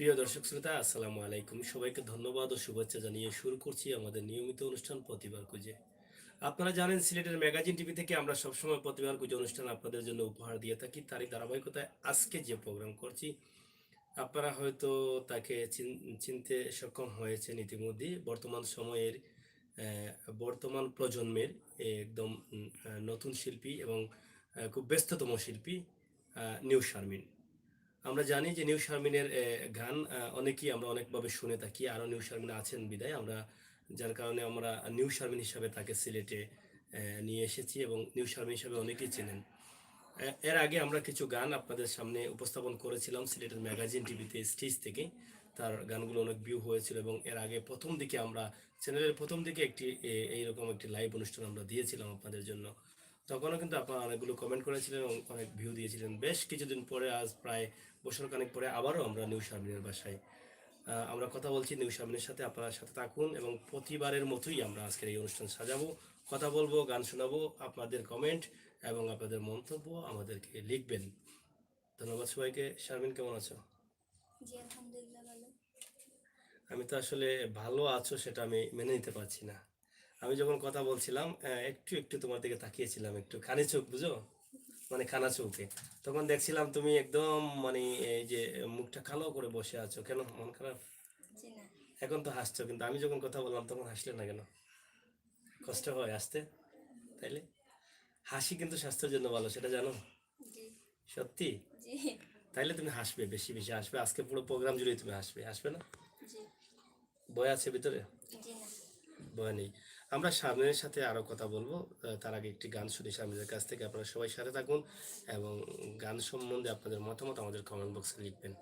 প্রিয় দর্শক শ্রোতা, আসসালামু আলাইকুম। সবাইকে ধন্যবাদ ও শুভেচ্ছা জানিয়ে শুরু করছি আমাদের নিয়মিত অনুষ্ঠান প্রতিবার খুঁজে। আপনারা জানেন, সিলেটের ম্যাগাজিন টিভি থেকে আমরা সবসময় প্রতিবার খুঁজে অনুষ্ঠান আপনাদের জন্য উপহার দিয়ে থাকি। তারই ধারাবাহিকতায় আজকে যে প্রোগ্রাম করছি, আপনারা হয়তো তাকে চিনতে সক্ষম হয়েছেন ইতিমধ্যেই। বর্তমান সময়ের বর্তমান প্রজন্মের একদম নতুন শিল্পী এবং খুব ব্যস্ততম শিল্পী নিউ শারমিন। আমরা জানি যে নিউ শারমিনের গান অনেকেই আমরা অনেকভাবে শুনে থাকি। আরও নিউ শারমিন আছেন বিদায় আমরা, যার কারণে আমরা নিউ শারমিন হিসাবে তাকে সিলেটে নিয়ে এসেছি এবং নিউ শারমিন হিসাবে অনেকেই চেনেন। এর আগে আমরা কিছু গান আপনাদের সামনে উপস্থাপন করেছিলাম সিলেটের ম্যাগাজিন টিভিতে স্টেজ থেকে। তার গানগুলো অনেক ভিউ হয়েছিল এবং এর আগে প্রথম দিকে আমরা চ্যানেলের প্রথম দিকে একটি এইরকম একটি লাইভ অনুষ্ঠান আমরা দিয়েছিলাম আপনাদের জন্য। তখনও কিন্তু আপনারা অনেকগুলো কমেন্ট করেছিলেন এবং অনেক ভিউ দিয়েছিলেন। বেশ কিছুদিন পরে, আজ প্রায় বছর খানেক পরে আবারও আমরা নিউ শারমিনের বাসায় আমরা কথা বলছি। নিউ শারমিনের সাথে আপনারা সাথে থাকুন এবং প্রতিবারের মতোই আমরা আজকের এই অনুষ্ঠান সাজাবো, কথা বলবো, গান শোনাবো। আপনাদের কমেন্ট এবং আপনাদের মন্তব্য আমাদেরকে লিখবেন। ধন্যবাদ সবাইকে। শারমিন, কেমন আছো? জি আলহামদুলিল্লাহ ভালো। আমি তো আসলে ভালো আছো সেটা আমি মেনে নিতে পারছি না। আমি যখন কথা বলছিলাম একটু একটু তোমার দিকে তাকিয়েছিলাম, একটু খানি চোখ, বুঝো, মানে খানা চৌকে। তখন দেখছিলাম তুমি একদম মানে এই যে মুখটা কালো করে বসে আছো। কেন, মন খারাপ? জি না। এখন তো হাসছো, কিন্তু আমি যখন কথা বললাম তখন হাসলে না কেন? কষ্ট হয় আসতে? তাইলে হাসি কিন্তু স্বাস্থ্যের জন্য ভালো, সেটা জানো? জি। সত্যি? জি। তাইলে তুমি হাসবে, বেশি বেশি হাসবে। আজকে পুরো প্রোগ্রাম জুড়ে তুমি হাসবে, হাসবে না? জি। ভয় আছে ভিতরে? জি না। ভয় নেই। আমরা সামনের সাথে আরো কথা বলবো। তার আগে একটি গান শুনি সামনের কাছ থেকে। আপনারা সবাই সাথে থাকুন এবং গান সম্বন্ধে আপনাদের মতামত আমাদের কমেন্ট বক্সে লিখবেন।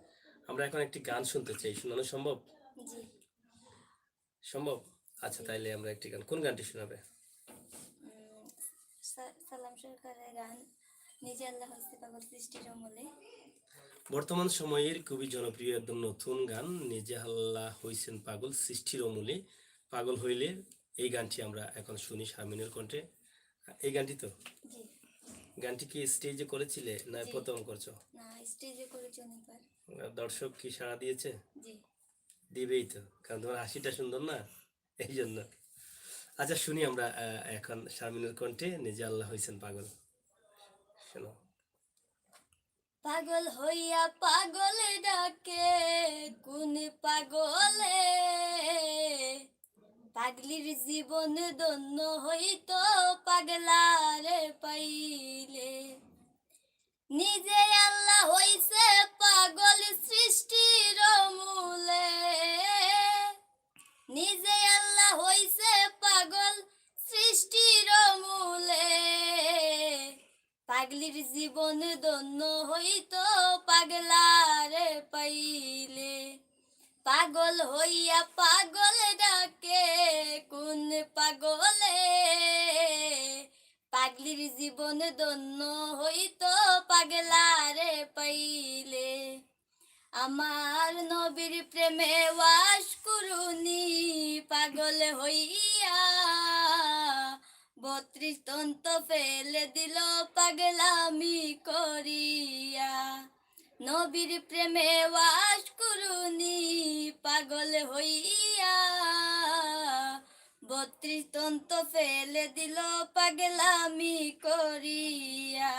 আমরা এখন একটি গান শুনতে চাই, শোনানো সম্ভব? জি। সম্ভব? আচ্ছা, জি। তাইলে আমরা একটি গান, কোন গানটি শোনাবে? সালাম সরকারের গান নিজে আল্লাহ হইতে পাগল সৃষ্টির অমলে। বর্তমান সময়ের খুবই জনপ্রিয় একদম নতুন গান, নিজে আল্লাহ হইছেন পাগল সৃষ্টির অমূলে। পাগল হইলে, এই গানটি আমরা এখন শুনি শারমিনের কণ্ঠে। এই গানটি তো, জি। গানটি কি স্টেজে করেছিলে না জি প্রথম করছো? না, স্টেজে করেছি অনেকবার। দর্শক কি সাড়া দিয়েছে? জি। দিবেই তো, কারণ তোমার হাসিটা সুন্দর না, এই জন্য। আচ্ছা, শুনি আমরা এখন শারমিনের কণ্ঠে নিজে আল্লাহ হইছেন পাগল। শোনো। পাগল হইয়া পাগল ডাকে কোন পাগলে, পাগলির জীবন ধন্য হইতো পাগলারে পাইলে। নিজে আল্লাহ হইছে পাগল সৃষ্টির মূলে, নিজে আল্লাহ হইছে পাগল সৃষ্টির মূলে। পাগলির জীবন ধন্য হইতো পাগলারে পাইলে। পাগল হইয়া পাগল ডাকে কোন পাগলে, পাগলির জীবন ধন্য হইতো পাগলারে পাইলে। আমার নবীর প্রেমে ওয়াস করুনি পাগল হইয়া, 32 তন্ত ফেলে দিল পাগলামি করিয়া। নবীর প্রেমে ওয়াস করুনি পাগল হইয়া, 32 তন্ত ফেলে দিল পাগলামি করিয়া।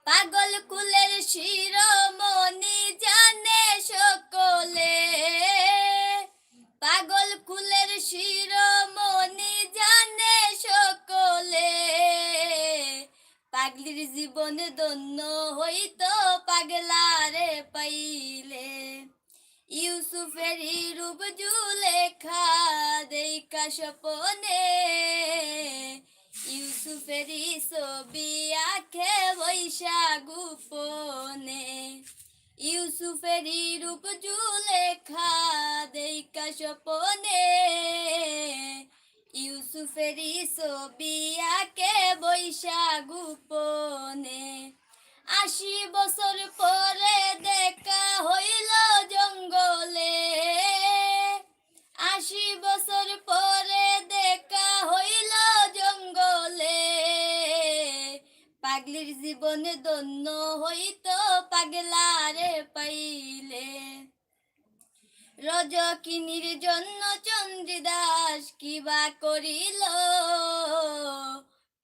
পাগল কুলের শিরোমণি জানে সকলে, পাগল কুলের শিরোমণি জানে সকলে। পাগলির জীবন ধন্য হইতো পাগলারে পাইলে। ইউসুফের রূপ জুলেখা দেখা স্বপনে, ইউসুফের ছবি আঁখে বৈশা গোপনে। ইউসুফের রূপ জুলেখা দেখা স্বপনে, ইউসুফের ছবি আঁকে বৈশা গোপনে। 80 বছর পরে দেখা হইল জঙ্গলে, 80 বছর পরে দেখা হইল জঙ্গলে। পাগলির জীবনে ধন্য হইতো পাগলারে পাইলে। রজকিনীর জন্য চন্দ্রদাস কিবা করিল,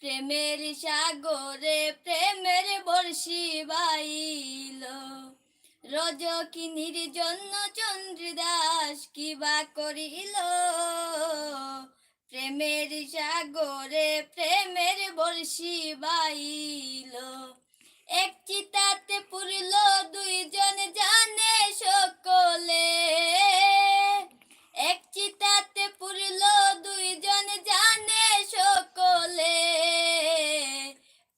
প্রেমের সাগরে প্রেমের বর্ষি বাইল। রজকিনীর জন্য চন্দ্রদাস কিবা করিল, প্রেমের সাগরে প্রেমের বর্ষি বাইল। এক চিতাতে পুরল দুইজন জানে সকলে, এক চিতাতে পুরল দুইজন জানে সকলে।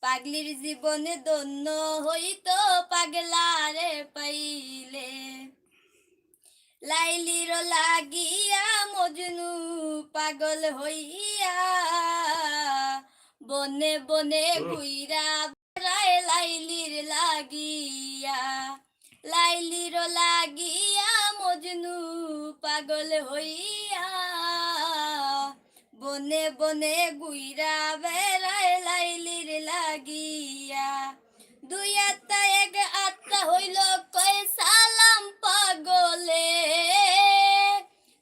পাগলির জীবনে ধন্য হইতো পাগলারে পাইলে। লাইলির লাগিয়া মজনু পাগল হইয়া, বনে বনে ঘুইরা বেড়ায় লাইলির লাগিয়া। লাইলির লাগিয়া মজনু পাগল হইয়া, বনে বনে ঘুইরা বেড়ায় লাইলির লাগিয়া। দুই আত্মা এক আত্মা হইল কয় সালাম পাগলে,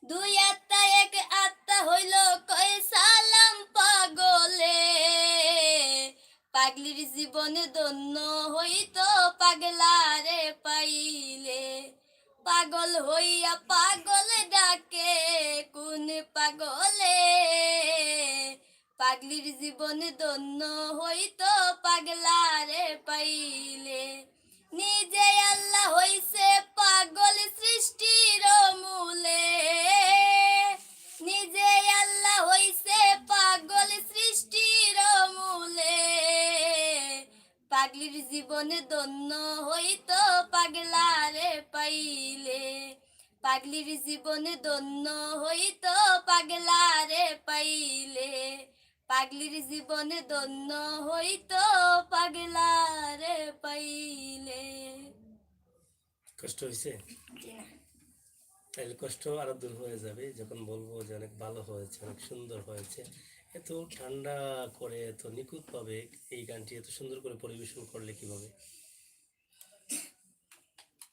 দুই আত্মা এক আত্মা হইল কয় সালাম পাগলে। পাগলির জীবনে ধন্য হইতো পাগলারে পাইলে। পাগল হইয়া পাগল ডাকে কোন পাগলে, পাগলির জীবনে ধন্য হইতো পাগলারে পাইলে। নিজে আল্লাহ হইছে পাগল সৃষ্টির মূলে, নিজে আল্লাহ হইছে পাগল সৃষ্টির মূলে। পাগলির জীবনে ধন্য হইতো পাগলারে পাইলে। পাগলির জীবনে ধন্য হইতো পাগলারে পাইলে। পাগলির জীবনে ধন্য হইতো পাগলারে পাইলে। কষ্ট হয়েছে? জি না। তাহলে কষ্ট আরো দূর হয়ে যাবে যখন বলবো যে অনেক ভালো হয়েছে, অনেক সুন্দর হয়েছে। এত ঠান্ডা করে এত নিখুঁত ভাবে এই গানটি এত সুন্দর করে পরিবেশন করলে কিভাবে?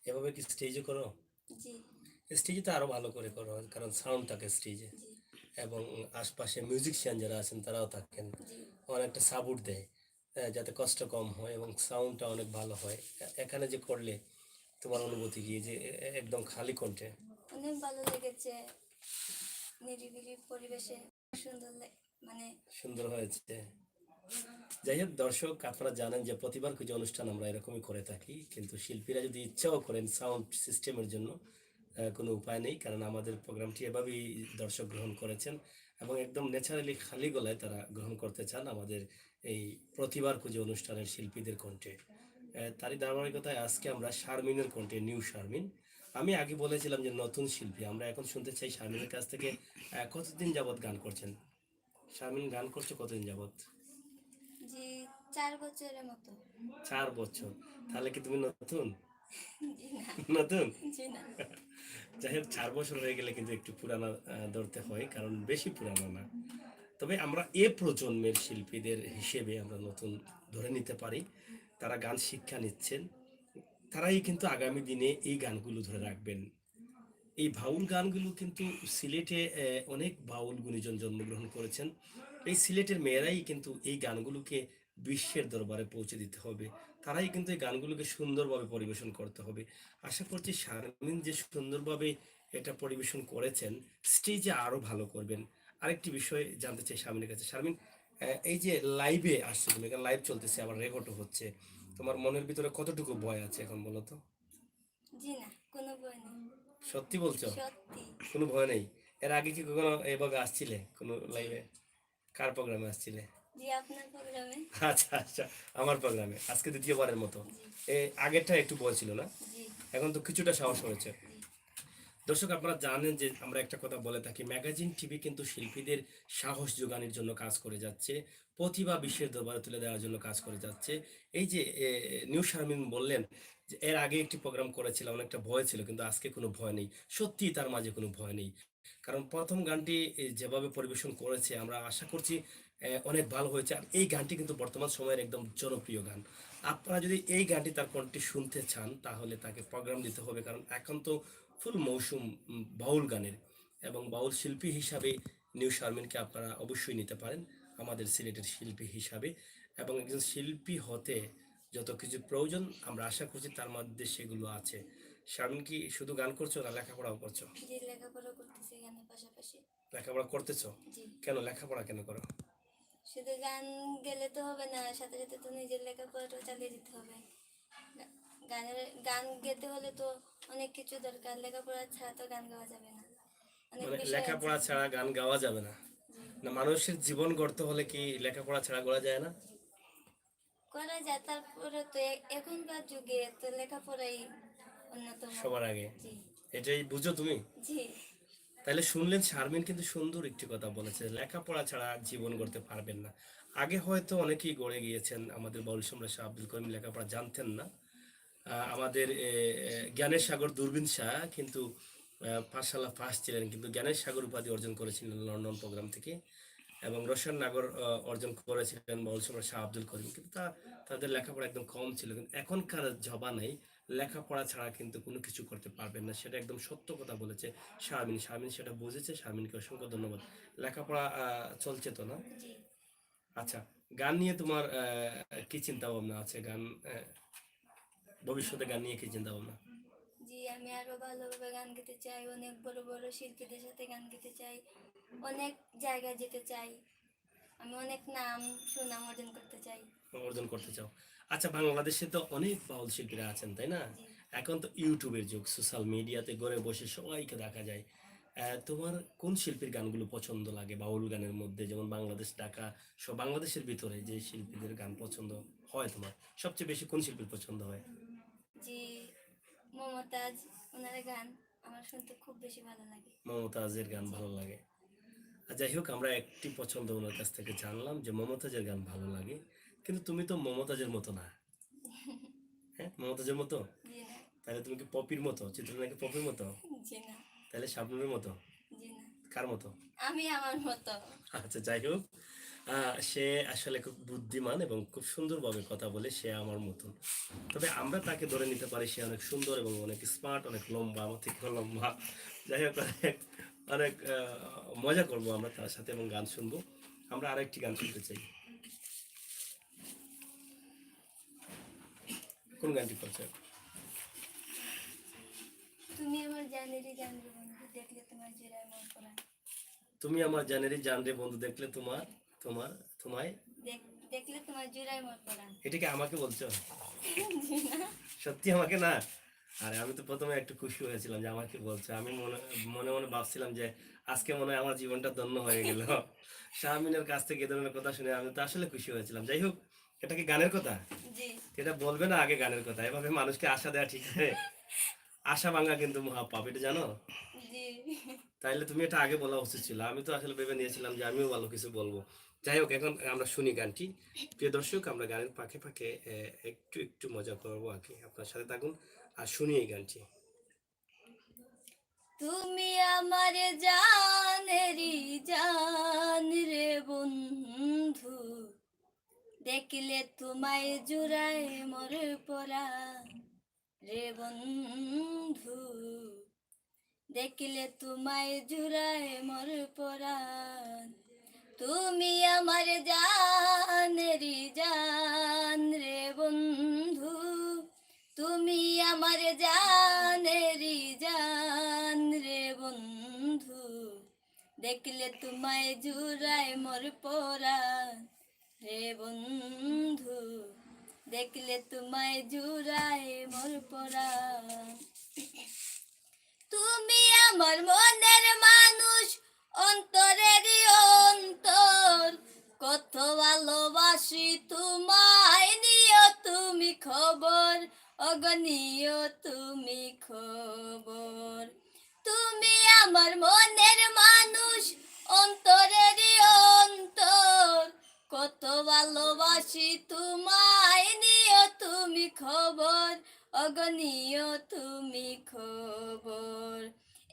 এভাবে কি স্টেজে করো? জি স্টেজে তো আরো ভালো করে করো, কারণ সাউন্ড থাকে স্টেজে জি এবং আশপাশে মিউজিশিয়ান যারা আছেন তারাও থাকেন, জি। অনেকটা সাপোর্ট দেয় যাতে কষ্ট কম হয় এবং সাউন্ডটা অনেক ভালো হয়। এখানে যে করলে তোমার অনুভূতি কি, যে একদম খালি কণ্ঠে? অনেক ভালো লেগেছে, নিরিবিলি পরিবেশে সুন্দর মানে। সুন্দর হয়েছে। যাই হোক দর্শক, আপনারা জানেন যে প্রতিবার কিছু অনুষ্ঠান আমরা এরকমই করে থাকি, কিন্তু শিল্পীরা যদি ইচ্ছাও করেন সাউন্ড সিস্টেমের জন্য কোনো উপায় নেই, কারণ আমাদের প্রোগ্রামটি এভাবেই দর্শক গ্রহণ করেছেন এবং একদম ন্যাচারালি খালি গলায় তারা গ্রহণ করতে চান আমাদের এই প্রতিবার পুজো অনুষ্ঠানের শিল্পীদের কণ্ঠে। তারই ধারাবাহিকতায় আজকে আমরা শারমিনের কণ্ঠে, নিউ শারমিন। আমি আগে বলেছিলাম যে নতুন শিল্পী, আমরা এখন শুনতে চাই শারমিনের কাছ থেকে কতদিন যাবৎ গান করছেন? শারমিন গান করছে কতদিন যাবৎ? জি 4 বছরের মতো। 4 বছর? তাহলে কি তুমি নতুন? জি না। নতুন? জি না। যাই হোক 4 বছর হয়ে গেলে কিন্তু একটু পুরানা ধরতে হয়, কারণ বেশি পুরানো না। তবে আমরা এ প্রজন্মের শিল্পীদের হিসেবে আমরা নতুন ধরে নিতে পারি। তারা গান শিক্ষা নিচ্ছেন, তারাই কিন্তু আগামী দিনে এই গানগুলো ধরে রাখবেন। এই বাউল গানগুলো কিন্তু সিলেটে অনেক বাউল গুণীজন জন্মগ্রহণ করেছেন। এই সিলেটের মেয়েরাই কিন্তু এই গানগুলোকে বিশ্বের দরবারে পৌঁছে দিতে হবে। তারাই কিন্তু এই গানগুলোকে সুন্দরভাবে পরিবেশন করতে হবে। আশা করছি শারমিন যে সুন্দরভাবে এটা পরিবেশন করেছেন, স্টেজে আরো ভালো করবেন। আরেকটি বিষয় জানতে চাই শারমিনের কাছে। শারমিন, এই যে লাইভে আসছে, তুমি এখানে লাইভ চলতেছে, আবার রেকর্ডও হচ্ছে, তোমার মনের ভিতরে কতটুকু ভয় আছে এখন বলো তো? জি না, কোনো ভয় নেই। সত্যি বলছো? সত্যি। কোনো ভয় নেই? এর আগে কি কখনো এভাবে আসছিলে কোনো জি লাইভে? কার প্রোগ্রামে আসছিলে? জি আপনার প্রোগ্রামে। আচ্ছা আচ্ছা, আমার প্রোগ্রামে আজকে দ্বিতীয়বারের মতো। জি আগেরটা একটু ভয় ছিল না, জি এখন তো কিছুটা সাহস হয়েছে। জি দর্শক, আপনারা জানেন যে আমরা একটা কথা বলে থাকি, ম্যাগাজিন টিভি কিন্তু শিল্পীদের সাহস যোগানোর জন্য কাজ করে যাচ্ছে, প্রতিভা বিশ্বের দরবারে তুলে দেওয়ার জন্য কাজ করে যাচ্ছে। এই যে নিউ শারমিন বললেন যে এর আগে একটি প্রোগ্রাম করেছিলাম, অনেকটা ভয় ছিল, কিন্তু আজকে কোনো ভয় নেই। সত্যি তার মাঝে কোনো ভয় নেই, কারণ প্রথম গানটি যেভাবে পরিবেশন করেছে আমরা আশা করছি অনেক ভালো হয়েছে। আর এই গানটি কিন্তু বর্তমান সময়ের একদম জনপ্রিয় গান। আপনারা যদি এই গানটি তার কণ্ঠে শুনতে চান তাহলে তাকে প্রোগ্রাম দিতে হবে, কারণ এখন তো ফুল মৌসুম বাউল গানের, এবং বাউল শিল্পী হিসাবে নিউ শারমিনকে আপনারা অবশ্যই নিতে পারেন আমাদের সিলেটের শিল্পী হিসাবে। এবং একজন শিল্পী হতে যত কিছু প্রয়োজন আমরা আশা করছি তার মধ্যে সেগুলো আছে। শারমিন কি শুধু গান করছো না লেখাপড়াও করছো? জি, লেখাপড়া করতেছি গানের পাশাপাশি। লেখাপড়া করতেছো? জি। কেন লেখাপড়া কেন করো? শুধু গান গেলে তো হবে না, সাথে সাথে তো নিজের লেখাপড়াটাও চালিয়ে যেতে হবে। গা- গান গেতে হলে তো অনেক কিছু দরকার, লেখাপড়া ছাড়া তো গান গাওয়া যাবে না। অনেক মানে বিষয় আছে। লেখাপড়া ছাড়া গান গাওয়া যাবে না? না, মানুষের জীবন গড়তে হলে কি লেখাপড়া ছাড়া গড়া যায় না? করা যায়, তারপরে তো এখনকার যুগে তো লেখাপড়াই অন্যতম। সবার আগে জি। এটাই বুঝো তুমি? জি। তাহলে শুনলেন, শারমিন কিন্তু সুন্দর একটি কথা বলেছে, লেখাপড়া ছাড়া জীবন গড়তে পারবেন না। আগে হয়তো অনেকেই গড়ে গিয়েছেন, আমাদের বাউল সম্রাট শাহ আব্দুল করিম লেখাপড়া জানতেন না। আমাদের জ্ঞানের সাগর দূরবীন শাহ কিন্তু পাঠশালা ফার্স্ট ছিলেন, কিন্তু জ্ঞানের সাগর উপাধি অর্জন করেছিলেন লন্ডন প্রোগ্রাম থেকে। এবং রসায়ন নাগর অর্জন করেছিলেন বাউল সম্রাট শাহ আব্দুল করিম, কিন্তু তাদের লেখাপড়া একদম কম ছিল। কিন্তু এখনকার জমানায় লেখাপড়া ছাড়া কিন্তু কোনো কিছু করতে পারবেন না, সেটা একদম সত্য কথা বলেছে শারমিন। শারমিন সেটা বুঝেছে, শারমিনকে অসংখ্য ধন্যবাদ। লেখাপড়া চলছে তো না? জি। আচ্ছা, গান নিয়ে তোমার কি চিন্তা ভাবনা আছে? গান ভবিষ্যতে গান নিয়ে কি চিন্তা ভাবনা? জি, আমি আরো ভালোভাবে গান গেতে চাই, অনেক বড় বড় শিল্পীদের সাথে গান গেতে চাই, অনেক জায়গায় যেতে চাই, আমি অনেক নাম সুনাম অর্জন করতে চাই। অর্জন করতে চাও? আচ্ছা, বাংলাদেশে তো অনেক বাউল শিল্পীরা আছেন, তাই না? জি। এখন তো ইউটিউবের যুগ, সোশ্যাল মিডিয়াতে ঘরে বসে সবাইকে দেখা যায়। তোমার কোন শিল্পীর গানগুলো পছন্দ লাগে বাউল গানের মধ্যে? যেমন বাংলাদেশ, ঢাকা, সব বাংলাদেশের ভিতরে যে শিল্পীদের গান পছন্দ হয় তোমার, সবচেয়ে বেশি কোন শিল্পীর পছন্দ হয়? জি, মমতাজ, ওনার গান আমার শুনতে খুব বেশি ভালো লাগে। মমতাজের গান জি। ভালো লাগে। আর যাই হোক, আমরা একটি পছন্দ ওনার কাছ থেকে জানলাম যে মমতাজের গান ভালো লাগে, কিন্তু তুমি তো মমতাজের মতো না। হ্যাঁ, মমতাজের মতো? জি না। তাহলে তুমি কি পপির মতো? চিত্রনায়িকা পপির মতো? জি না। তাহলে শাবনূরের মতো? জি না। কার মতো? আমি আমার মতো। আচ্ছা, যাই হোক, সে আসলে খুব বুদ্ধিমান এবং খুব সুন্দরভাবে কথা বলে, সে আমার মতন। তবে আমরা তাকে ধরে নিতে পারি সে অনেক সুন্দর এবং অনেক স্মার্ট, অনেক লম্বা, আমার থেকেও লম্বা। যাই হোক, অনেক অনেক মজা করবো আমরা তার সাথে এবং গান শুনবো। আমরা আরেকটি গান শুনতে চাই। কোন গানটি করছে? তুমি আমার জানেরই জানবে বন্ধু, দেখলে তোমার জোড়ায় মন পড়া। তুমি আমার জানেরই জান রে বন্ধু, দেখলে তোমার তোমার তোমায়। দেখলে তোমার জোড়ায় মন পড়া। এটা কি আমাকে বলছো? জি না। সত্যি আমাকে না? আরে, আমি তো প্রথমে একটু খুশি হয়েছিলাম যে আমাকে বলছে। আমি মনে মনে মনে ভাবছিলাম যে আজকে মনে হয় আমার জীবনটা ধন্য হয়ে গেল। শাহমিনের কাছ থেকে এ ধরনের কথা শুনে আমি তো আসলে খুশি হয়েছিলাম। যাই হোক, এটা কি গানের কথা? জি। এটা বলবে না আগে গানের কথা? এভাবে মানুষকে আশা দেওয়া ঠিক আছে? আশা ভাঙা কিন্তু মহাপাপ, এটা জানো? জি। তাইলে তুমি এটা আগে বলা উচিত ছিল। আমি তো আসলে ভেবে নিয়েছিলাম যে আমিও ভালো কিছু বলবো। যাই হোক, এখন আমরা শুনি গানটি। প্রিয় দর্শক, আমরা গানের ফাঁকে ফাঁকে একটু একটু মজা করবো আর কি। আপনার সাথে থাকুন আর শুনি এই গানটি। তুমি আমার জানেরই জান রে বন্ধু, দেখলে তোমায় জুড়ায় মোর পরা রে বন্ধু, দেখলে তোমায় জুড়ায় মোর পরাণ। তুমি আমার জানেরই জান রে বন্ধু, তুমি আমার জানেরই জান রে বন্ধু, দেখলে তোমায় জুড়ায় মোর পরাণ রে বন্ধু, দেখলে তোমায় জুড়ায় মোর পরাণ। তুমি আমার মনের মানুষ, অন্তরেরই অন্তর, কত ভালোবাসি তোমায়, নিও তুমি খবর, অগনিও তুমি খবর। তুমি আমার মনের মানুষ, অন্তরেরই অন্তর, কত ভালোবাসি তোমায়, নিও তুমি খবর, অগনিও তুমি খবর।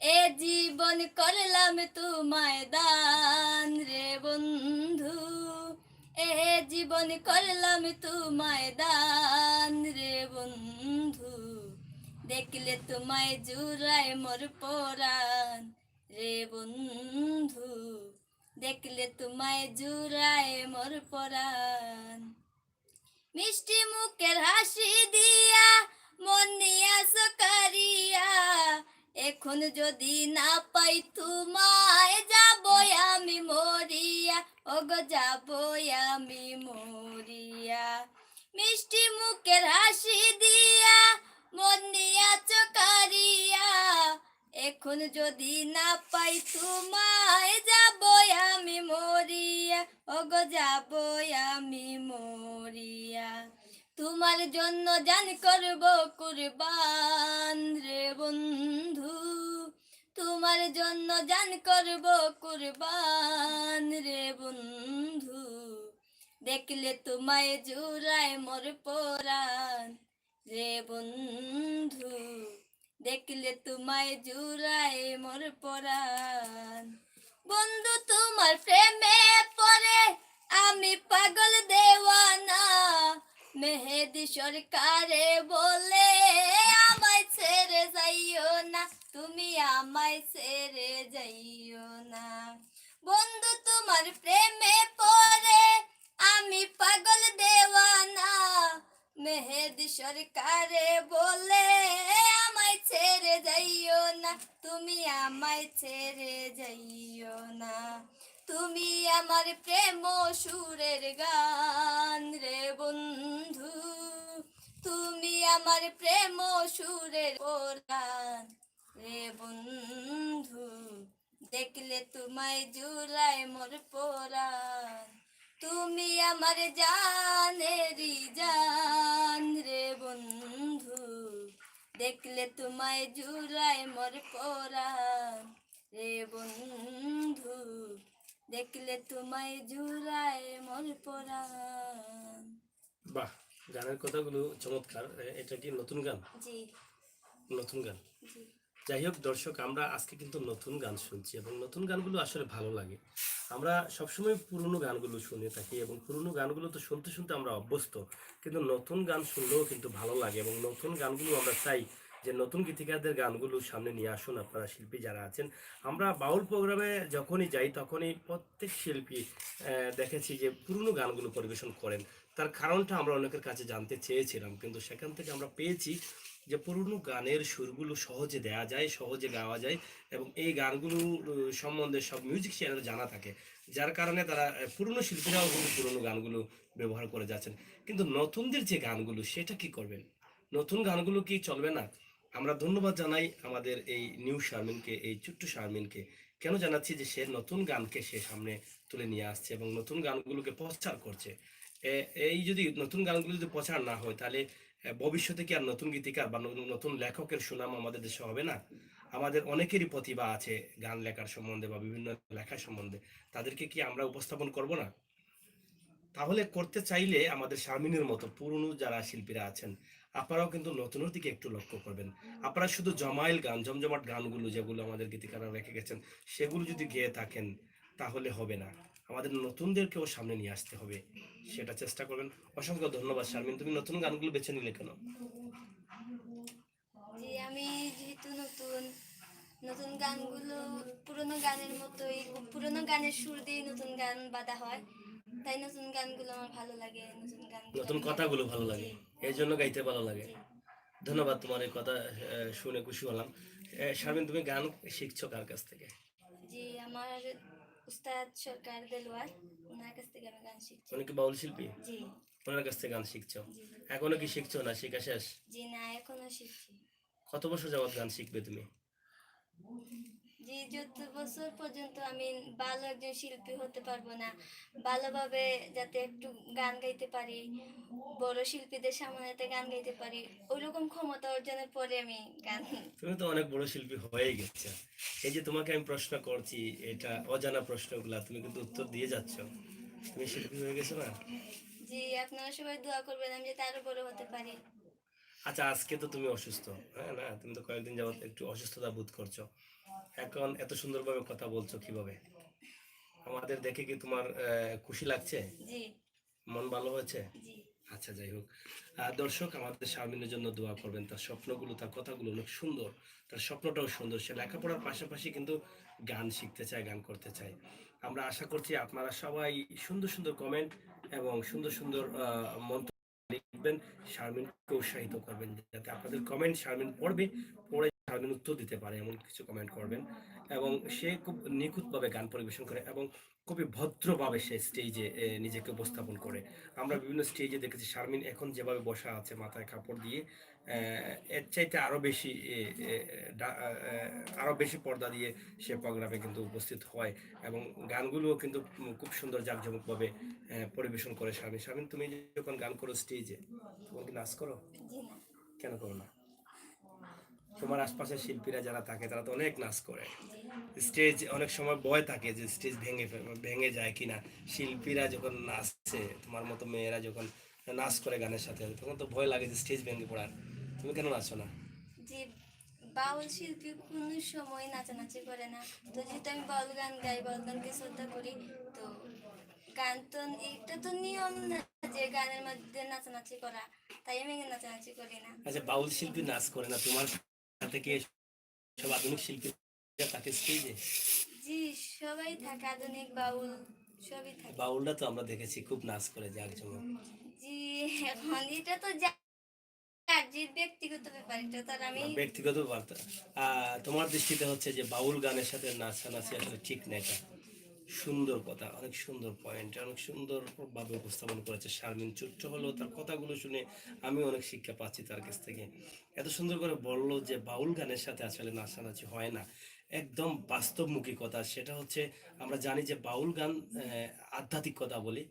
এ জীবন করলাম তোমায় দান রে বন্ধু, এ এ জীবন করলাম তোমায় দান রে বন্ধু, দেখলে তোমায় জুড়ায় মোর পরাণ রে বন্ধু, দেখলে তোমায় জুড়ায় মোর পরাণ। মিষ্টি মুখের হাসি দিয়া মন নিয়াছো কারিয়া, এখন যদি না পাই তোমায় যাবই আমি মরিয়া, ওগো যাবই আমি মরিয়া। মিষ্টি মুখের হাসি দিয়া মন নিয়াছো কারিয়া, এখন যদি না পাই তোমায় যাবই আমি মরিয়া, ওগো যাবই আমি মরিয়া। তোমার জন্য জান করব কুরবান রে বন্ধু, তোমার জন্য জান করব কুরবান রে বন্ধু, দেখলে তোমায় জুড়ায় মোর পরাণ রে বন্ধু, দেখলে তোমায় জুড়ায় মোর পরাণ। বন্ধু তোমার প্রেমে পড়ে আমি পাগল দেওয়ানা, মেহেদি সরকারে বলে আমায় ছেড়ে যাইও না, তুমি আমায় ছেড়ে যাইও না। বন্ধু তোমার প্রেমে পড়ে আমি পাগল দেওয়ানা, মেহেদি সরকারে বলে আমায় ছেড়ে যাইও না, তুমি আমায় ছেড়ে যাইও না। তুমি আমার প্রেম সুরের গান রে বন্ধু, তুমি আমার প্রেম সুরের গান রে বন্ধু, দেখলে তোমায় জুড়ায় মোর পরাণ। তুমি আমার জানেরি জান রে বন্ধু, দেখলে তোমায় জুড়ায় মোর পরাণ রে বন্ধু, দেখলে তোমায় জুড়ায় মোর পরাণ। বাহ, গানের কথাগুলো চমৎকার। এটা কি নতুন গান? জি নতুন গান। জি যাই হোক দর্শক, আমরা আজকে কিন্তু নতুন গান শুনছি এবং নতুন গানগুলো আসলে ভালো লাগে। আমরা সবসময় পুরনো গানগুলো শুনে থাকি এবং পুরনো গানগুলো তো শুনতে শুনতে আমরা অভ্যস্ত, কিন্তু নতুন গান শুনলেও কিন্তু ভালো লাগে এবং নতুন গানগুলো আমরা চাই যে নতুন গীতিকারদের গানগুলো সামনে নিয়ে আসুন আপনারা শিল্পী যারা আছেন। আমরা বাউল প্রোগ্রামে যখনই যাই তখনই প্রত্যেক শিল্পী দেখেছি যে পুরনো গানগুলো পরিবেশন করেন। তার কারণটা আমরা অনেকের কাছে জানতে চেয়েছিলাম, কিন্তু সেখান থেকে আমরা পেয়েছি যে পুরনো গানের সুরগুলো সহজে দেয়া যায়, সহজে গাওয়া যায় এবং এই গানগুলো সম্বন্ধে সব মিউজিশিয়ানরা জানা থাকে, যার কারণে তারা পুরনো শিল্পীরাও কিন্তু পুরনো গানগুলো ব্যবহার করে যাচ্ছেন। কিন্তু নতুনদের যে গানগুলো সেটা কি করবেন? নতুন গানগুলো কি চলবে না? আমরা ধন্যবাদ জানাই আমাদের এই নিউ শারমিনকে, এই ছোট্ট শারমিনকে। কেন জানাচ্ছি যে সে নতুন গানকে সে সামনে তুলে নিয়ে আসছে এবং নতুন গানগুলোকে প্রচার করছে। এই যদি নতুন গানগুলো যদি প্রচার না হয় তাহলে ভবিষ্যতে কি আর নতুন গীতিকার বা নতুন লেখকের সুনাম আমাদের দেশে হবে না? আমাদের অনেকেরই প্রতিভা আছে গান লেখার সম্বন্ধে বা বিভিন্ন লেখার সম্বন্ধে, তাদেরকে কি আমরা উপস্থাপন করব না? তাহলে করতে চাইলে আমাদের শারমিনের মতো পুরনো যারা শিল্পীরা আছেন, আপনারাও কিন্তু নতুনের দিকে একটু লক্ষ্য করবেন। আপনারা শুধু জমাইল গান, জমজমাট গানগুলো যেগুলো আমাদের গীতিকাররা রেখে গেছেন সেগুলো যদি গেয়ে থাকেন তাহলে হবে না। আমাদের নতুনদেরকেও সামনে নিয়ে আসতে হবে, সেটা চেষ্টা করবেন। অসংখ্য ধন্যবাদ শারমিন, তুমি নতুন গানগুলো বেছে নিলে কেন? জি, আমি যেহেতু নতুন, নতুন গানগুলো পুরোনো গানের মতোই, পুরোনো গানের সুর দিয়ে নতুন গান বাঁধা হয়, তাই নতুন গানগুলো আমার ভালো লাগে, নতুন গানগুলো নতুন আমি গাইতে কথাগুলো ভালো জি লাগে, এই জন্য গাইতে ভালো লাগে। জি ধন্যবাদ, তোমার এই কথা শুনে খুশি হলাম। শারমিন, তুমি গান শিখছো কার কাছ থেকে? জি আমার উস্তাদ সরকার দেলোয়ার, ওনার কাছ থেকে আমি গান শিখছি। উনি কি বাউল শিল্পী? জি ওনার কাছ থেকে গান শিখছো? জি এখনো কি শিখছো না শিখা শেষ? জি না, এখনো শিখছি। কত বছর যাবত গান শিখবে তুমি? জি, যত বছর পর্যন্ত আমি ভালো একজন শিল্পী হতে পারবো না, ভালোভাবে যাতে একটু গান গাইতে পারি, বড় শিল্পীদের সামনেতে গান গাইতে পারি, ওইরকম ক্ষমতা অর্জনের পরে আমি গান। তুমি তো অনেক বড় শিল্পী হয়ে গেছো। এই যে তোমাকে আমি প্রশ্ন করছি, এটা অজানা প্রশ্নগুলা তুমি কিন্তু উত্তর দিয়ে যাচ্ছ, তুমি শিল্পী হয়ে গেছো না? জি, আপনারা সবাই দোয়া করবেন আমি যাতে আরো বড় হতে পারি। আচ্ছা, আজকে তো তুমি অসুস্থ, হ্যাঁ না? তুমি তো কয়েকদিন যাবত একটু অসুস্থতা বোধ করছো, এখন এত সুন্দরভাবে কথা বলছো কিভাবে? আমাদের দেখে কি তোমার খুশি লাগছে? জি মন ভালো হয়েছে? জি। আচ্ছা, যাই হোক। দর্শক আমাদের শারমিনের জন্য দোয়া করবেন। তার স্বপ্নগুলো, তার কথাগুলো অনেক সুন্দর। তার স্বপ্নটাও সুন্দর। সে লেখাপড়ার পাশাপাশি কিন্তু গান শিখতে চায়, গান করতে চায়। আমরা আশা করছি আপনারা সবাই সুন্দর, সুন্দর কমেন্ট এবং সুন্দর, সুন্দর মন্তব্য লিখবেন। শারমিনকে উৎসাহিত করবেন যাতে আপনাদের কমেন্ট শারমিন পড়বে, পড়ে শারমিন উত্তর দিতে পারে এমন কিছু কমেন্ট করবেন। এবং সে খুব নিখুঁতভাবে গান পরিবেশন করে এবং খুবই ভদ্রভাবে সে স্টেজে নিজেকে উপস্থাপন করে। আমরা বিভিন্ন স্টেজে দেখেছি শারমিন এখন যেভাবে বসা আছে মাথায় কাপড় দিয়ে, এর চাইতে আরো বেশি আরো বেশি পর্দা দিয়ে সে প্রোগ্রামে কিন্তু উপস্থিত হয় এবং গানগুলোও কিন্তু খুব সুন্দর জাঁকজমকভাবে পরিবেশন করে শারমিন। শারমিন, তুমি যখন গান করো স্টেজে, তখন কি নাচ করো? জি না। কেন করো না? তোমার আশপাশের শিল্পীরা যারা থাকে তারা তো অনেক নাচ করে। জি। স্টেজ অনেক সময় ভয় থাকে যে স্টেজ ভেঙে যায় কিনা। শিল্পীরা যখন নাচছে, তোমার মতো মেয়েরা যখন নাচ করে গানের সাথে, তখন তো ভয় লাগে যে স্টেজ ভেঙে পড়ার। তুমি কেন নাচো না? যে বাউল শিল্পী কোনো সময় নাচানাচি করে না, তো যেহেতু আমি বাউল গান গাই, বাউল গানকে শ্রদ্ধা করি, তো গান তো এটা তো নিয়ম না যে গানের মধ্যে নাচানাচি করা, তাই আমি নাচানাচি করি না। আচ্ছা, বাউল শিল্পী নাচ করে না, তোমার সাথে কি সব আধুনিক শিল্পীরা থাকে স্টেজে? জি, সবাই থাকে, আধুনিক বাউল সবই থাকে। বাউলরা তো আমরা দেখেছি খুব নাচ করে জাঁকজমক। জি, এখন এটা তো যে ব্যক্তিগত ব্যাপার, এটা তো আর আমি। ব্যক্তিগত বার্তা। তোমার দৃষ্টিতে হচ্ছে যে বাউল গানের সাথে নাচানাচি আসলে ঠিক না, এটা সুন্দর কথা, অনেক সুন্দর পয়েন্ট, অনেক সুন্দর ভাবে উপস্থাপন করেছে শারমিন। ছোট্ট হলেও তার কথাগুলো শুনে আমি অনেক শিক্ষা পাচ্ছি তার কাছ থেকে। এত সুন্দর করে বললো যে বাউল গানের সাথে আসলে নাচানাচি হয় না, একদম বাস্তবমুখী কথা। সেটা হচ্ছে আমরা জানি যে বাউল গান আধ্যাত্মিক কথা বলে,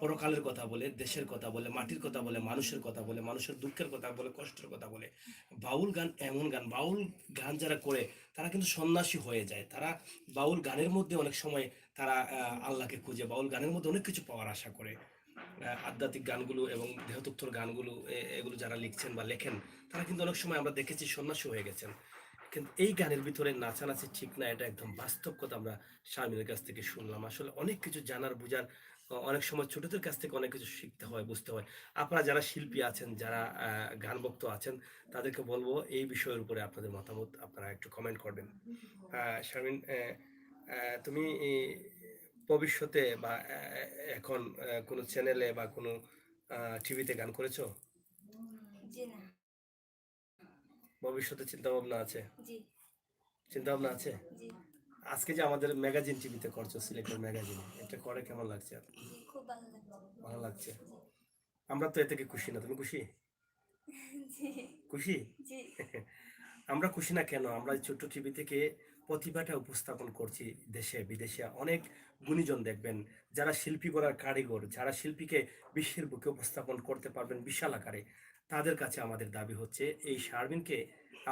পরকালের কথা বলে, দেশের কথা বলে, মাটির কথা বলে, মানুষের কথা বলে, মানুষের দুঃখের কথা বলে, কষ্টের কথা বলে। বাউল গান এমন গান, বাউল গান যারা করে তারা কিন্তু সন্ন্যাসী হয়ে যায়। তারা বাউল গানের মধ্যে অনেক সময় তারা আল্লাহকে খুঁজে, বাউল গানের মধ্যে অনেক কিছু পাওয়ার আশা করে। আধ্যাত্মিক গানগুলো এবং দেহতত্ত্বর গানগুলো এগুলো যারা লিখছেন বা লেখেন, তারা কিন্তু অনেক সময় আমরা দেখেছি সন্ন্যাসী হয়ে গেছেন। কিন্তু এই গানের ভিতরে নাচানাচি ঠিক না, এটা একদম বাস্তব কথা আমরা শারমিনের কাছ থেকে শুনলাম। আসলে অনেক কিছু জানার বুঝার, অনেক সময় ছোটদের কাছ থেকে অনেক কিছু শিখতে হয়, বুঝতে হয়। আপনারা যারা শিল্পী আছেন, যারা গান ভক্ত আছেন, তাদেরকে বলবো এই বিষয়ের উপরে আপনাদের মতামত আপনারা একটু কমেন্ট করবেন। শারমিন, তুমি ভবিষ্যতে বা এখন কোনো চ্যানেলে বা কোনো টিভিতে গান করেছো? জি না। ভবিষ্যতে চিন্তা ভাবনা আছে? জি। চিন্তা ভাবনা আছে? জি। আজকে যে আমাদের ম্যাগাজিন টিভিতে করছো, সিলেক্টেড ম্যাগাজিন, এটা করে কেমন লাগছে? জি, খুব ভালো লাগছে। ভালো লাগছে? জি। আমরা তো এ থেকে খুশি না, তুমি খুশি? জি। খুশি? জি। আমরা খুশি না কেন? আমরা এই ছোট্ট টিভি থেকে প্রতিভাটা উপস্থাপন করছি। দেশে বিদেশে অনেক গুণীজন দেখবেন, যারা শিল্পী গড়ার কারিগর, যারা শিল্পীকে বিশ্বের বুকে উপস্থাপন করতে পারবেন বিশাল আকারে, তাদের কাছে আমাদের দাবি হচ্ছে এই শারমিনকে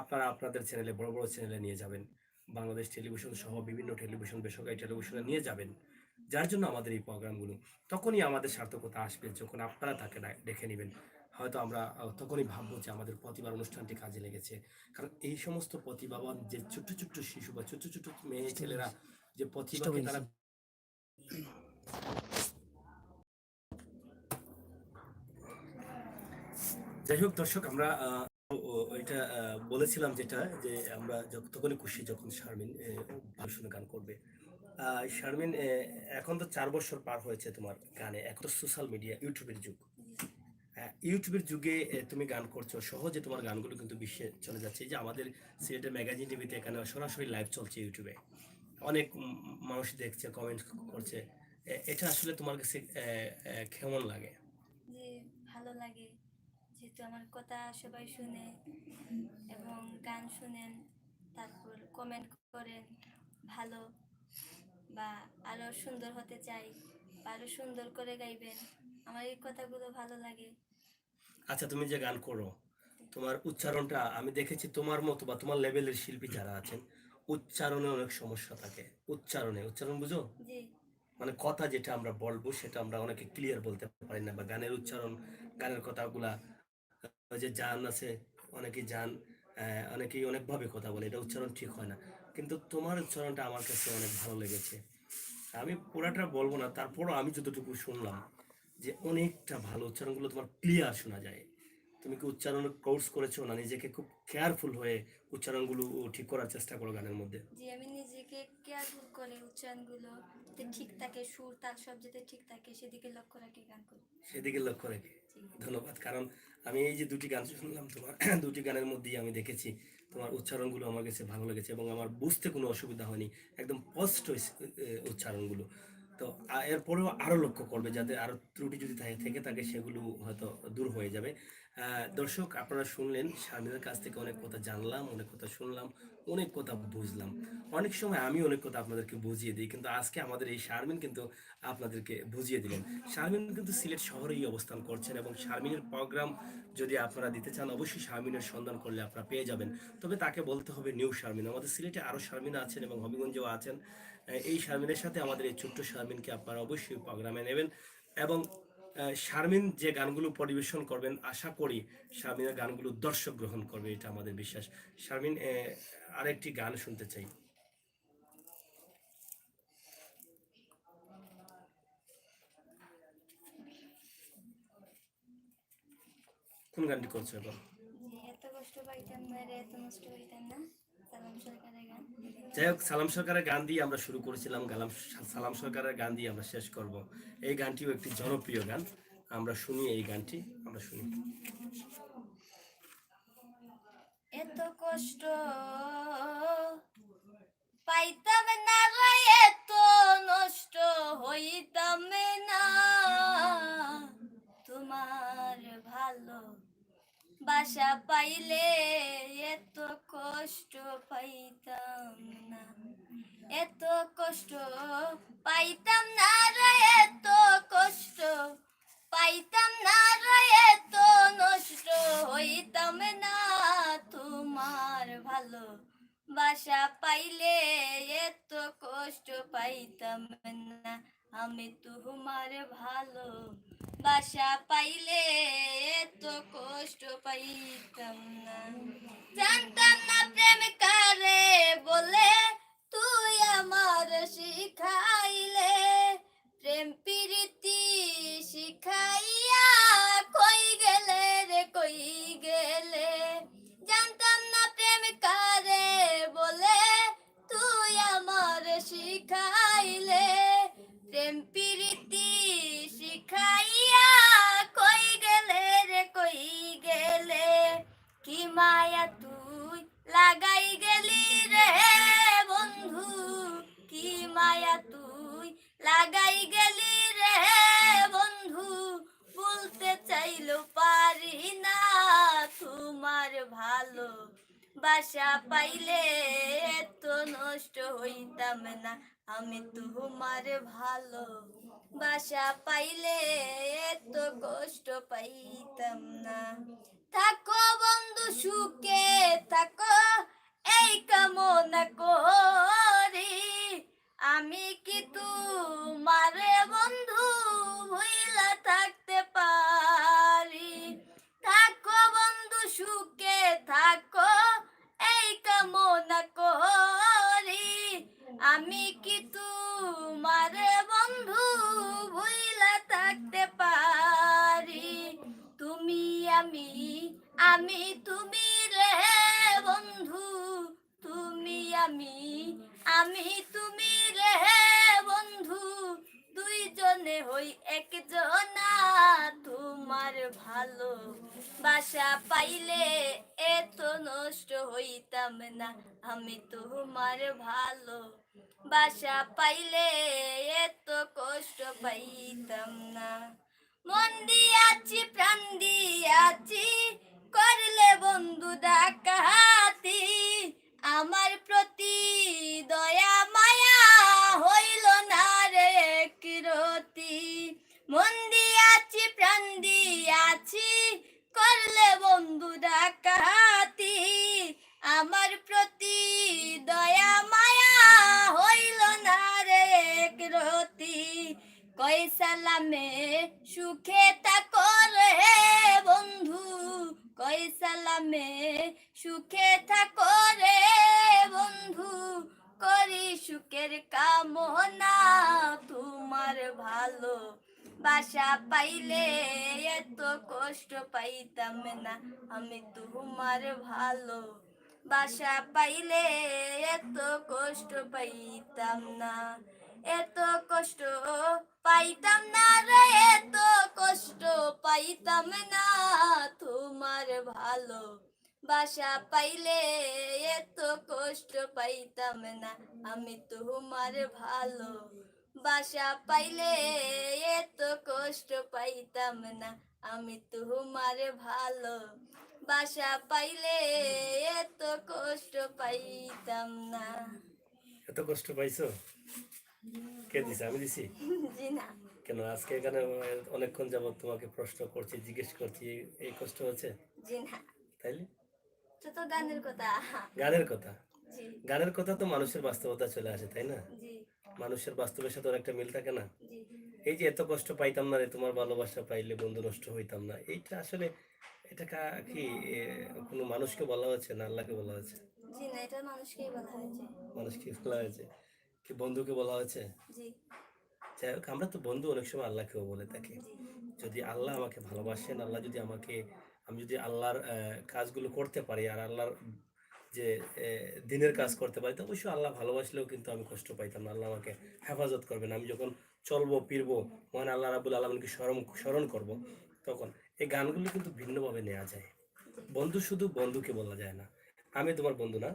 আপনারা আপনাদের চ্যানেলে, বড় বড় চ্যানেলে নিয়ে যাবেন। বাংলাদেশ টেলিভিশন সহ বিভিন্ন টেলিভিশন, বেসরকারি টেলিভিশনে নিয়ে যাবেন। যার জন্য আমাদের এই প্রোগ্রামগুলো, তখনই আমাদের সার্থকতা আসবে যখন আপনারা তাকে দেখে নেবেন। হয়তো আমরা তখনই ভাববো যে আমাদের প্রতিভার অনুষ্ঠানটি কাজে লেগেছে। কারণ এই সমস্ত প্রতিভাবান যে ছোট্ট ছোট্ট শিশু বা ছোট্ট ছোট্ট মেয়ে ছেলেরা যে প্রতিভাকে তারা, যাই হোক দর্শক, আমরা ওইটা বলেছিলাম যেটা, যে আমরা তখনই খুশি যখন শারমিন ভালো শুনে গান করবে। শারমিন, এখন তো 4 বছর পার হয়েছে তোমার গানে, এখন তো সোশ্যাল মিডিয়া, ইউটিউবের যুগ। ইউটিউবের যুগে তুমি গান করছো, সহজে তোমার গানগুলো কিন্তু বিশ্বে চলে যাচ্ছে। এই যে আমাদের সিলেটের ম্যাগাজিন টিভিতে এখানে সরাসরি লাইভ চলছে ইউটিউবে, অনেক মানুষ দেখছে, কমেন্ট করছে। এটা আসলে তোমার কাছে কেমন লাগে? জি, ভালো লাগে, যেহেতু আমার কথা সবাই শুনে এবং গান শুনেন, তারপর কমেন্ট করেন ভালো, বা আরো সুন্দর হতে চাই, বা আরো সুন্দর করে গাইবেন, আমার এই কথাগুলো ভালো লাগে। আচ্ছা, তুমি যে গান করো, তোমার উচ্চারণটা আমি দেখেছি তোমার মতো বা তোমার লেভেলের শিল্পী যারা আছেন, উচ্চারণে অনেক সমস্যা থাকে। উচ্চারণ বুঝো? জি। মানে কথা যেটা আমরা বলবো সেটা আমরা অনেকে ক্লিয়ার বলতে পারি না, বা গানের উচ্চারণ, গানের কথাগুলা, ওই যে জান আছে, অনেকেই জান, অনেকেই অনেকভাবে কথা বলে, এটা উচ্চারণ ঠিক হয় না। কিন্তু তোমার উচ্চারণটা আমার কাছে অনেক ভালো লেগেছে। আমি পুরাটা বলবো না, তারপরও আমি যতটুকু শুনলাম যে অনেকটা ভালো উচ্চারণগুলো তোমার ক্লিয়ার শোনা যায়। তুমি কি উচ্চারণের কোর্স করেছো, না নিজেকে খুব কেয়ারফুল হয়ে উচ্চারণগুলো ঠিক করার চেষ্টা করো গানের মধ্যে? জি, আমি নিজেকে কেয়ারফুল করে উচ্চারণগুলো যাতে ঠিক থাকে, সুর তাল সব যাতে ঠিক থাকে সেদিকে লক্ষ্য রাখি গান করি। সেদিকে লক্ষ্য রেখে জি। ধন্যবাদ। কারণ আমি এই যে দুটি গান শুনলাম তোমার দুটি গানের মধ্যেই আমি দেখেছি তোমার উচ্চারণগুলো আমার কাছে ভালো লেগেছে এবং আমার বুঝতে কোনো অসুবিধা হয়নি। একদম স্পষ্ট উচ্চারণগুলো। তো এরপরেও আরো লক্ষ্য করবে যাতে আরো ত্রুটি যদি থেকে থাকে সেগুলো হয়তো দূর হয়ে যাবে। দর্শক, আপনারা শুনলেন শারমিনের কাছ থেকে অনেক কথা জানলাম, অনেক কথা শুনলাম, অনেক কথা বুঝলাম। অনেক সময় আমি অনেক কথা আপনাদেরকে বুঝিয়ে দিই, কিন্তু আজকে আমাদের এই শারমিন কিন্তু আপনাদেরকে বুঝিয়ে দিলেন। শারমিন কিন্তু সিলেট শহরেই অবস্থান করছেন এবং শারমিনের প্রোগ্রাম যদি আপনারা দিতে চান অবশ্যই শারমিনের সন্ধান করলে আপনারা পেয়ে যাবেন। তবে তাকে বলতে হবে নিউ শারমিন। আমাদের সিলেটে আরও শারমিন আছেন এবং হবিগঞ্জেও আছেন। এই শারমিনের সাথে আমাদের এই ছোট্ট শারমিনকে আপনারা অবশ্যই প্রোগ্রামে নেবেন এবং শারমিন যে গানগুলো পরিবেশন করবেন আশা করি শারমিনের গানগুলো দর্শক গ্রহণ করবে, এটা আমাদের বিশ্বাস। শারমিন, আরেকটি গান শুনতে চাই। কোন গানটি করছো এখন? যে এত কষ্ট পাইতাম না রে, এত নষ্ট হইতাম না, সালাম সরকারের গান। যাই হোক, সালাম সরকারের গান দিয়ে আমরা শুরু করেছিলাম, সালাম সরকারের গান দিয়ে আমরা শেষ করব। এই গানটিও একটি জনপ্রিয় গান, আমরা শুনি এই গানটি, আমরা শুনি। এত কষ্ট পাইতাম না রে, এত নষ্ট হইতাম না, তোমার ভালো বাসা পাইলে এত কষ্ট পাইতাম না, এত কষ্ট পাইতাম না রে, এত কষ্ট পাইতাম না রে, এত নষ্ট হইতাম না, তোমার ভালো বাসা পাইলে এত কষ্ট পাইতাম না, আমি তোমার ভালো বাসা পাইলে এত কষ্ট পাইতাম না, জানতাম না প্রেম কারে বলে, তুই আমার শিখাইলে, প্রেম প্রীতি শিখাইয়া কই গেলে রে, কই গেলে, জানতাম না প্রেম কারে বলে, তুই আমার শিখাইলে, প্রেম প্রীতি শিখাইয়া কই গেলে রে, কই গেলে, কি মায়া তুই লাগাই গেলি রে বন্ধু, কি মায়া তুই লাগাই গেলি রে বন্ধু, বলতে চাইলো পারি না, তোমার ভালো বাসা পাইলে এত নষ্ট হইতাম না, আমি তোমার ভালো বাসা পাইলে এত কষ্ট পাইতাম না, থাকো বন্ধু সুখে থাকো এই কামনা করি, আমি কি তোমারে বন্ধু ভুইলা থাকতে পারি, থাকো বন্ধু সুখে থাকো এই কামনা করি, আমি কি তোমারে বন্ধু ভুইলা থাকতে পারি, তুমি আমি, আমি তুমি রে বন্ধু, তুমি আমি, আমি তুমি রে বন্ধু, দুইজনে হই একজনা, তোমার ভালো বাসা পাইলে এত নষ্ট হইতাম না, আমি তোমার ভালো বাসা পাইলে এত কষ্ট পাইতাম না, মন দিয়াছি প্রাণ দিয়াছি করলে বন্ধু ডাকাতি, আমার প্রতি দয়া মায়া হইল না রে একরতি, মন দিয়াছি প্রাণ দিয়াছি করলে বন্ধু ডাকাতি, আমার প্রতি দয়া মায়া হইল না রে একরতি, কই সালামে সুখে থাকো রে বন্ধু, কই সালামে সুখে থাকো রে বন্ধু, করি সুখের কামনা, তোমার ভালো বাসা পাইলে এত কষ্ট পাইতাম না, আমি তোমার ভালো বাসা পাইলে এত কষ্ট পাইতাম না, এত কষ্ট পাইতাম না রে, এত কষ্ট পাইতাম না, তোমার ভালো বাসা পাইলে এত কষ্ট পাইতাম না, আমি তোমার ভালো বাসা পাইলে এত কষ্ট পাইতাম না, আমি তোমার ভালো বাসা পাইলে এত কষ্ট পাইতাম না। এত কষ্ট পাইছো? কে দিছে? আমি দিছি? জি না। কেন আজকে এখানে অনেকক্ষণ যাবত তোমাকে প্রশ্ন করছি, জিজ্ঞেস করছি, এই কষ্ট হচ্ছে? জি না, তাইলে তো তো গানের কথা। গানের কথা, জি গানের কথা তো মানুষের বাস্তবতা চলে আসে, তাই না? জি মানুষের বাস্তবের সাথে অনেকটা মিল থাকে না? জি এই যে এত কষ্ট পাইতাম না রে, তোমার ভালোবাসা পাইলে বন্ধু নষ্ট হইতাম না, এইটা আসলে এটা কি এ, কোনো মানুষকে বলা হচ্ছে না আল্লাহকে বলা হচ্ছে? জি না, এটা মানুষকেই বলা হয়েছে। মানুষকে বলা হয়েছে? কি বন্ধুকে বলা হয়েছে? জি যাই হোক, আমরা তো বন্ধু অনেক সময় আল্লাহকেও বলে থাকি। জি যদি আল্লাহ আমাকে ভালোবাসেন, আল্লাহ যদি আমাকে, আমি যদি আল্লাহর কাজগুলো করতে পারি আর আল্লাহর যে দিনের কাজ করতে পারি, তো অবশ্যই আল্লাহ ভালোবাসলেও কিন্তু আমি কষ্ট পাইতাম না। আল্লাহ আমাকে হেফাজত করবেন। আমি যখন চলবো ফিরবো, মহান আল্লাহ রাব্বুল আলামিনকে স্মরণ করব, তখন এই গানগুলো কিন্তু ভিন্নভাবে নেওয়া যায়। বন্ধু শুধু বন্ধুকে বলা যায় না। আমি তোমার বন্ধু না?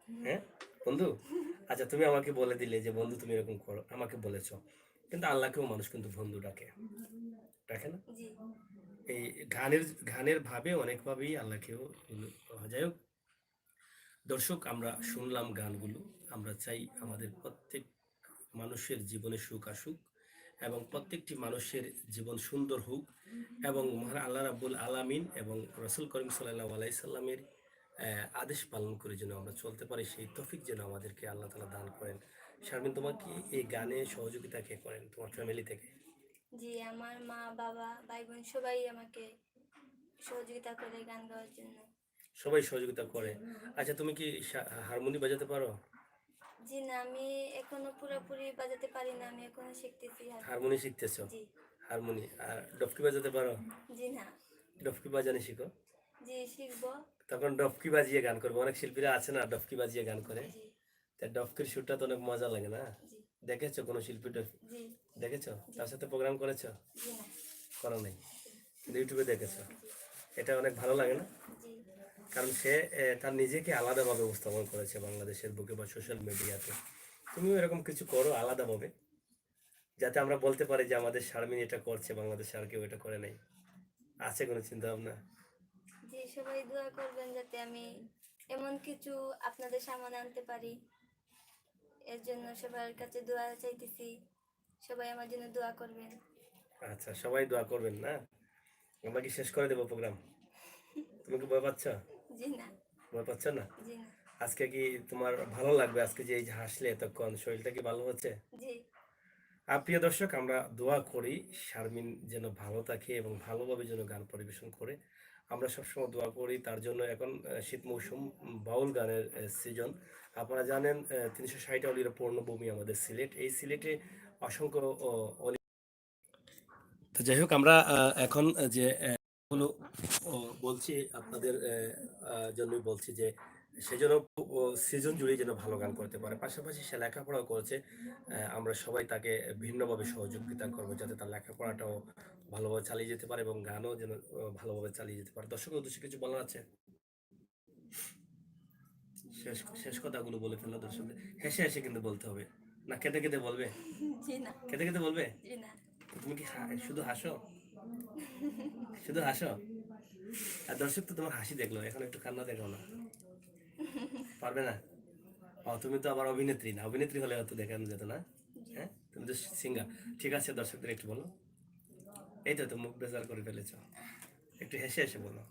হ্যাঁ বন্ধু, আচ্ছা তুমি আমাকে বলে দিলে যে বন্ধু তুমি এরকম করো, আমাকে বলেছো, কিন্তু আল্লাহকেও মানুষ কিন্তু বন্ধু ডাকে, ডাকে না? জি এই গানের গানের ভাবে অনেকভাবেই আল্লাহকেও যাই হোক, দর্শক আমরা শুনলাম গানগুলো। আমরা চাই আমাদের প্রত্যেক মানুষের জীবনে সুখ আসুক এবং প্রত্যেকটি মানুষের জীবন সুন্দর হোক এবং মহান আল্লাহ রাব্বুল আলামিন এবং রসুল করিম সাল্লাল্লাহু আলাইহি সাল্লামের আদেশ পালন করে যেন আমরা চলতে পারি, সেই তৌফিক যেন আমাদেরকে আল্লাহ তাআলা দান করেন। শারমিন, তোমাকে এই গানে সহযোগিতা কে করেন তোমার ফ্যামিলি থেকে? জি, আমার মা বাবা ভাই বোন সবাই আমাকে সহযোগিতা করে গান গাওয়ার জন্য। সবাই সহযোগিতা করে? আচ্ছা তুমি কি হারমোনি বাজাতে পারো? জি না, আমি এখনো পুরোপুরি বাজাতে পারি না, আমি এখনো শিখতেছি হারমোনি শিখতেছো? জি হারমোনি আর ডফকি বাজাতে পারো? জি না। ডফকি বাজানি শিখো। জি শিখবো। তখন ডফকি বাজিয়ে গান করবে। অনেক শিল্পীরা আছে না ডফকি বাজিয়ে গান করে, জি তা ডফকির সুরটা তো অনেক মজা লাগে না? জি দেখেছো কোনো শিল্পী জি দেখেছো তার সাথে প্রোগ্রাম করেছো? জি না। করো নাই, কিন্তু ইউটিউবে দেখেছো। এটা অনেক ভালো লাগে না? জি কারণ সে তার নিজেকে আলাদাভাবে উপস্থাপন করেছে বাংলাদেশের বুকে বা সোশ্যাল মিডিয়াতে। তুমিও এরকম কিছু করো আলাদাভাবে, যাতে আমরা বলতে পারি যে আমাদের শারমিন এটা করছে, বাংলাদেশে আর কেউ এটা করে নাই। আছে কোনো চিন্তা ভাবনা? জি, সবাই দোয়া করবেন যাতে আমি এমন কিছু আপনাদের সামনে আনতে পারি, এর জন্য সবার কাছে দোয়া চাইতেছি। সবাই আমার জন্য দোয়া করবেন। আচ্ছা, সবাই দোয়া করবেন না? আমরা কি শেষ করে দেবো প্রোগ্রাম? তুমি কি ভয় পাচ্ছ? জি না। ভয় পাচ্ছ না? জি না। আজকে কি তোমার ভালো লাগবে? আজকে যে এই যে হাসলে এতক্ষণ, শরীরটা কি ভালো হচ্ছে? জি প্রিয় দর্শক, আমরা দোয়া করি শারমিন যেন ভালো থাকে এবং ভালোভাবে যেন গান পরিবেশন করে। আমরা সবসময় দোয়া করি তার জন্য। এখন শীত মৌসুম, বাউল গানের সিজন। আপনারা জানেন 360 অলির পূর্ণভূমি আমাদের সিলেট। এই সিলেটে অসংখ্য অলি। তো যাই হোক, আমরা এখন যে হলো বলছি আপনাদের জন্যই বলছি যে সে যেন সিজন জুড়ে যেন ভালো গান করতে পারে, পাশাপাশি সে লেখাপড়াও করেছে। আমরা সবাই তাকে ভিন্নভাবে সহযোগিতা করবো যাতে তার লেখাপড়াটাও ভালোভাবে চালিয়ে যেতে পারে এবং গানও যেন ভালোভাবে চালিয়ে যেতে পারে। দর্শকের উদ্দেশ্যে কিছু বলার আছে? শেষ শেষ কথাগুলো বলে ফেললো দর্শকদের। হেসে হেসে কিন্তু বলতে হবে, না কেঁদে কেঁদে বলবে? জি না। কেঁদে কেঁদে বলবে? জি না। তো তুমি কি শুধু হাসো? শুধু হাসো? আর দর্শক তো তোমার হাসি দেখলো, এখন একটু কান্না দেখো না, পারবে না? ও, তুমি তো আবার অভিনেত্রী না, অভিনেত্রী হলে হয়তো দেখানো যেত না। জি হ্যাঁ, তুমি তো সিঙ্গার। ঠিক আছে, দর্শকদের একটু বলো। এই তো মুখ বেজার করে ফেলেছো, একটু হেসে হেসে বলো।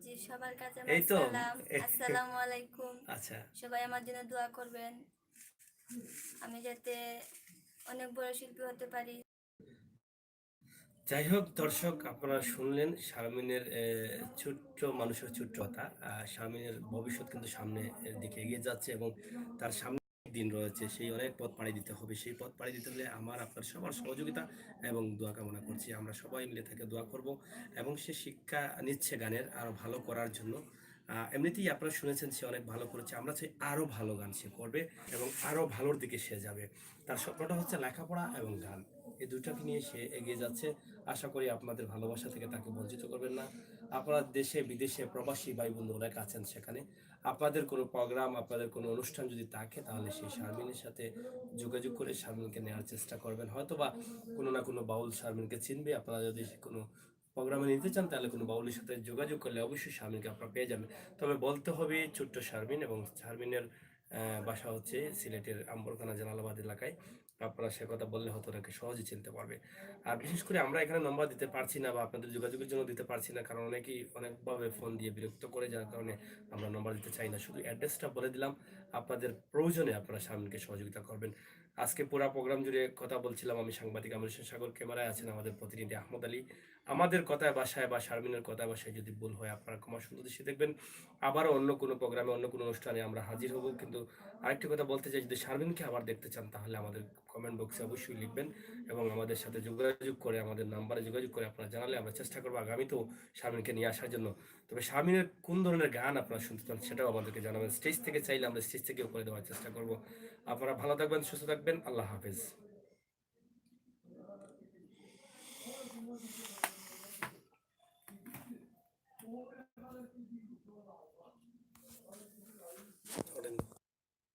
জি, সবার কাছে এই আমার তো সালাম, আসসালামু আলাইকুম। আচ্ছা, সবাই আমার জন্য দোয়া করবেন, আমি যাতে অনেক বড় শিল্পী হতে পারি। যাই হোক দর্শক, আপনারা শুনলেন শারমিনের ছোট্ট মানুষের ছোট্ট কথা। শারমিনের ভবিষ্যৎ কিন্তু সামনের দিকে এগিয়ে যাচ্ছে এবং তার সামনে দিন রয়েছে, সেই অনেক পথ পাড়ি দিতে হবে। সেই পথ পাড়ি দিতে হলে আমার আপনার সবার সহযোগিতা এবং দোয়া কামনা করছি। আমরা সবাই মিলে তাকে দোয়া করব এবং সে শিক্ষা নিচ্ছে গানের আরও ভালো করার জন্য। এমনিতেই আপনারা শুনেছেন সে অনেক ভালো করেছে। আমরা চাই আরও ভালো গান সে করবে এবং আরও ভালোর দিকে সে যাবে। তার স্বপ্নটা হচ্ছে লেখাপড়া এবং গান। এই দুটাকে নিয়ে সে এগিয়ে যাচ্ছে। আশা করি আপনাদের ভালোবাসা থেকে তাকে বঞ্চিত করবেন না। আপনারা দেশে বিদেশে প্রবাসী ভাই বন্ধু অনেক আছেন সেখানে। আপনাদের কোনো প্রোগ্রাম, আপনাদের কোনো অনুষ্ঠান যদি থাকে তাহলে সেই শারমিনের সাথে যোগাযোগ করে শারমিনকে নেওয়ার চেষ্টা করবেন। হয়তোবা কোনো না কোনো বাউল শারমিনকে চিনবে। আপনারা যদি কোনো প্রোগ্রামে নিতে চান তাহলে কোনো বাউলের সাথে যোগাযোগ করলে অবশ্যই শারমিনকে আপনারা পেয়ে যাবেন। তবে বলতে হবে ছোট্ট শারমিন, এবং শারমিনের বাসা হচ্ছে সিলেটের আম্বরখানা জালালাবাদ এলাকায়। আপনারা সে কথা বললে হয়তো ওনাকে সহজে চিনতে পারবে। আর বিশেষ করে আমরা এখানে নম্বর দিতে পারছি না বা আপনাদের যোগাযোগের জন্য দিতে পারছি না, কারণ অনেকেই অনেকভাবে ফোন দিয়ে বিরক্ত করে, যার কারণে আমরা নম্বর দিতে চাই না। শুধু অ্যাড্রেসটা বলে দিলাম, আপনাদের প্রয়োজনে আপনারা শারমিনকে সহযোগিতা করবেন। আজকে পুরা প্রোগ্রাম জুড়ে কথা বলছিলাম আমি, সাংবাদিক আমির হোসেন সাগর, ক্যামেরায় আছেন আমাদের প্রতিনিধি আহমদ আলী। আমাদের কথায় বাসায় বা শারমিনের কথায় বাসায় যদি ভুল হয় আপনারা ক্ষমা সুন্দর দৃষ্টি দেখবেন। আবারও অন্য কোনো প্রোগ্রামে অন্য কোনো অনুষ্ঠানে আমরা হাজির হব। কিন্তু আরেকটি কথা বলতে চাই, যদি শারমিনকে আবার দেখতে চান তাহলে আমাদের কমেন্ট বক্সে অবশ্যই লিখবেন এবং আমাদের সাথে যোগাযোগ করে, আমাদের নাম্বারে যোগাযোগ করে আপনারা জানালে আমরা চেষ্টা করবো আগামীতেও শারমিনকে নিয়ে আসার জন্য। তবে শারমিনের কোন ধরনের গান আপনারা শুনতে চান সেটাও আমাদেরকে জানাবেন। স্টেজ থেকে চাইলে আমরা স্টেজ থেকেও করে দেওয়ার চেষ্টা করব। আপনারা ভালো থাকবেন, সুস্থ থাকবেন। আল্লাহ হাফেজ।